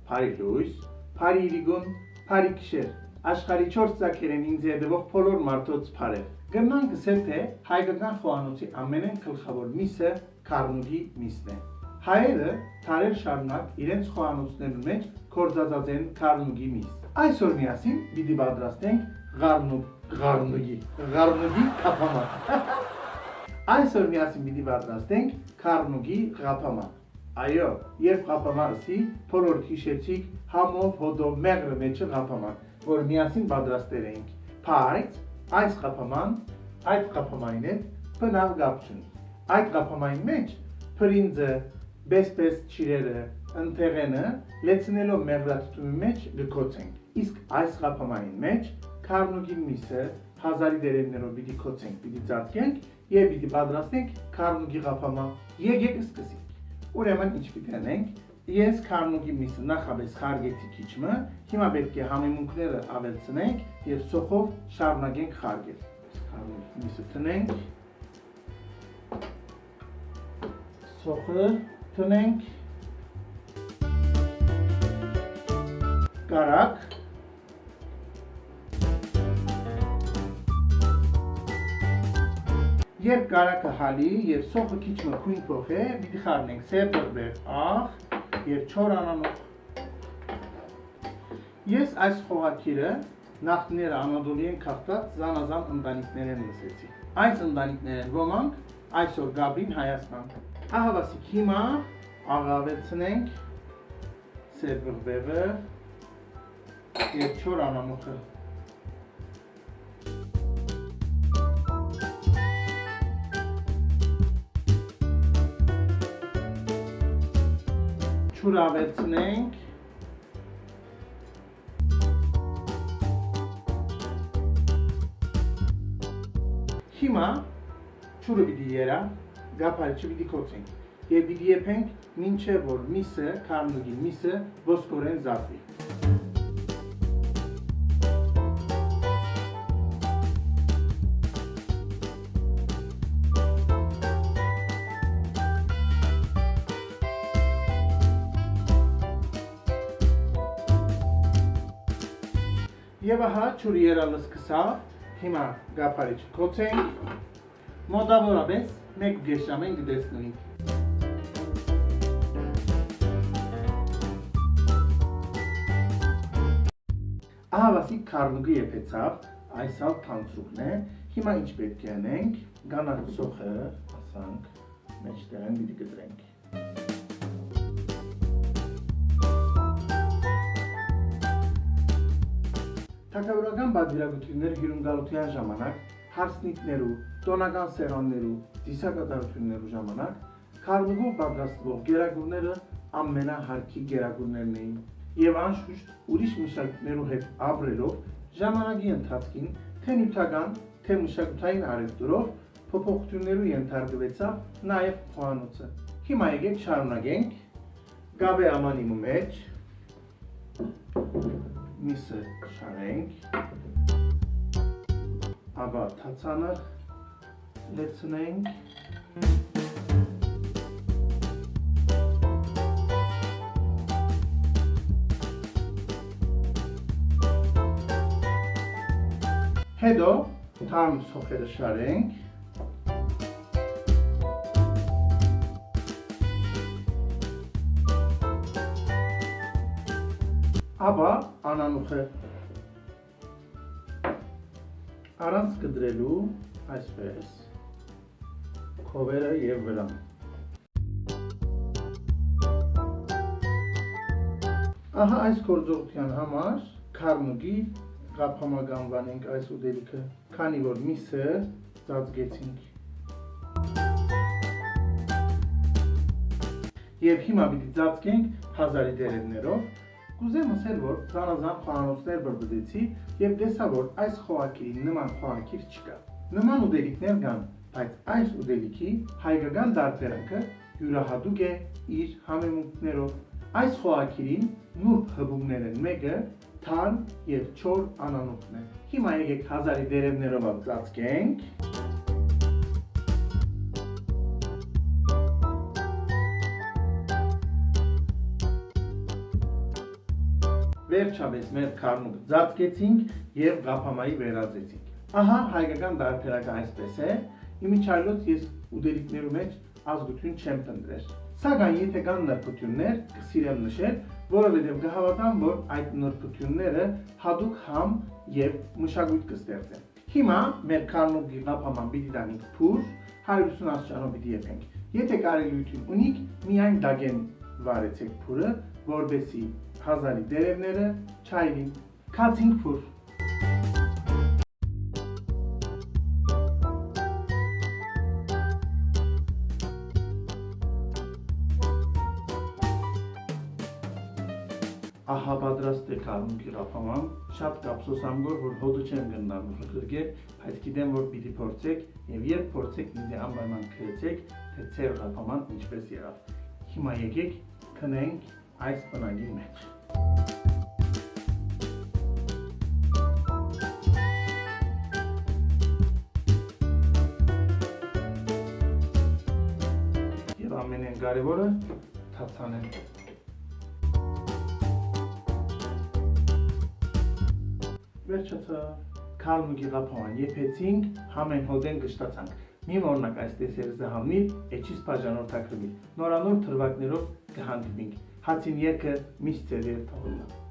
Փարի լույս, փարի իրիգուն, փարի քշեր, աշխարհի 4 ծագերեն ինձ եդվող բոլոր մարդոց փարեր։ Գրնան գսել թե հայկական խոհանոցի ամենեն գլխավոր միսը Քառնուգի միսն է։ Հայերը թարեր շարունակ իրենց խոհանոցներում մեջ կործածած են Քառնուգի միս։ Այսօր միասին պիտի պատրաստենք Ղառնուգի ղափաման։ Այսօր միասին պիտի պատրաստենք Քառնուգի ղափաման։ Այո, երբ ղափամասի բոլոր հիշեցիք համով հոդով մեղրը մեջը ղափաման, որ միասին պատրաստել ենք։ Բայց այս ղափամանին հետ բնավ գապ չունի։ Այդ ղափամային մեջ փրինձը, բեսպես չիրերը, ընթեղենը լեցնելով մեղրաթթումի մեջ լքոցենք։ Իսկ այս ղափամային մեջ Քառնուգի միսը հազարի դերևներով պիտի քոցենք, պիտի ծածկենք եւ պիտի պատրաստենք Քառնուգի ղափաման։ Եկեք սկսենք։ Ուրեմն ինչ պիտի անենք։ Ես Քառնուգի միսը նախապես խարգեցի քիչմը, հիմա պետք է համեմունքները ավելցնենք եւ սոխով շարունակենք խարգել։ Քառնուգի միսը տնենք, սոխը տնենք, կարակ, երբ կարակը հալի եւ սոխը քիչմը քույն փոխե, պիտի խառնենք սեպրբեր աղ եւ 4 անանոց։ Ես այս խոհակիրը նախնիները Անադոլիեն քաղտած զանազան ընտանիքներ են լսեցի։ Այս ընտանիքներն ոմանք այսօր գաբին Հայաստան։ Ահավասիկ հիմա աղավեցնենք սեպրբերը եւ 4 անանոթը։ Չուրավեցնենք, հիմա չուրը պիտի երա, գափարիչը պիտի քոցենք եւ պիտի եփենք մինչեւ որ միսը, Քառնուգի միսը ոսկորեն զատվի։ Եվ ահա չուրը երալը սկսավ, հիմա գափարիչը քոցենք, մոտավորապես 1 ժամ են գտեցնենք։ Ահավասիկ Քառնուգը եփեցավ, այս ալ թանցուկն է, հիմա ինչ պետք է անենք, գանակ սոխը, ասանք, մեջտեղեն պիտի գտրենք։ Թագավորական բادرագությունները հյուրընկալության ժամանակ, հարսնիքներու, տոնական սեղաններու, դիսակատարություններու ժամանակ Քառնուգով պատրաստվող գերագուրները ամենահարկի գերագուրներն էին եւ անշուշտ ուրիշ մշակույթներու հետ ապրելով ժամանակի ընթացքին թե նյութական, թե մշակութային արժեքներով փոփոխություններու ենթարկվեցավ նաեւ խոհանոցը։ Հիմա եկեք շարունակենք գաբե ամանի մեջ միսը շարենք, ապա թացանը լեցնենք, հետո թարմ սոխերը շարենք, ապա անանուխը առանց կդրելու այսպես քովերը եւ վրան։ Ահա այս գործողության համար Քառնուգի ղափամագանվանենք այս ուտելիքը, քանի որ միսը ծածկեցինք։ Եվ հիմա պիտի ծածկենք հազարի դերևներով։ Կուզեմ ասել, որ զանազան խոհանոցներ բրբդեցի եւ տեսա, որ այս խոհակիրի նման խոհակիր չկա։ Նման ուտելիքներ կան, բայց այս ուտելիքի հայկական տարբերակը յուրահատուկ է իր համեմունքներով։ Այս խոհակիրին նուրբ հբումներն մեկը թարմ եւ 4 անանոթն է։ Հիմա եկեք հազարի դերևներով ծածկենք։ վերջապես մեր քարնուկ ձատկեցինք եւ ղափամայի վերածեցինք։ Ահա հայկական դարբերակը այսպես է։ Իմիջիայլոց ես ուտելիքներու մեջ ազգություն չեմ տնտրել։ Սակայն եթե կան նրբություններ, կսիրեմ նշել, որովհետև կհավատամ, որ այդ նրբությունները հատուկ համ եւ մշակույթ կստեղծեն։ Հիմա մեր քարնուկի ղափաման պիտի տանենք փուր, 180 աստիճանով պիտի եփենք։ Եթե կարելիություն ունիք, միայն դագեն վարեցեք փուրը, որպեսզի հազարի դերևները չայրին։ Քացինք փուր։ Ահա պատրաստ է քարնուկի ղափաման, շատ կապսոսամ գոր, որ հոդը չեմ գնալ ուժղրգել, բայց գիտեմ, որ պիտի փորձեք եւ երբ փորձեք ինձ անպայման քրեցեք, թե ձեր ղափաման ինչպես եղավ։ Հիմա եկեք քնենք այս բնագի մեջ։ Եվ ամենեն կարևորը թափանել։ Վերջացա քարնուկի ղափաման եփեցինք, համեն հոդեն կշտացանք։ Մի մոռնաք այս դեսերը զահամնիլ, էջից բաժանորդակրվիլ։ Նորանոր թրվակներով կհանդիպինք։ Հացին երկը միշտ ձեր թողնա։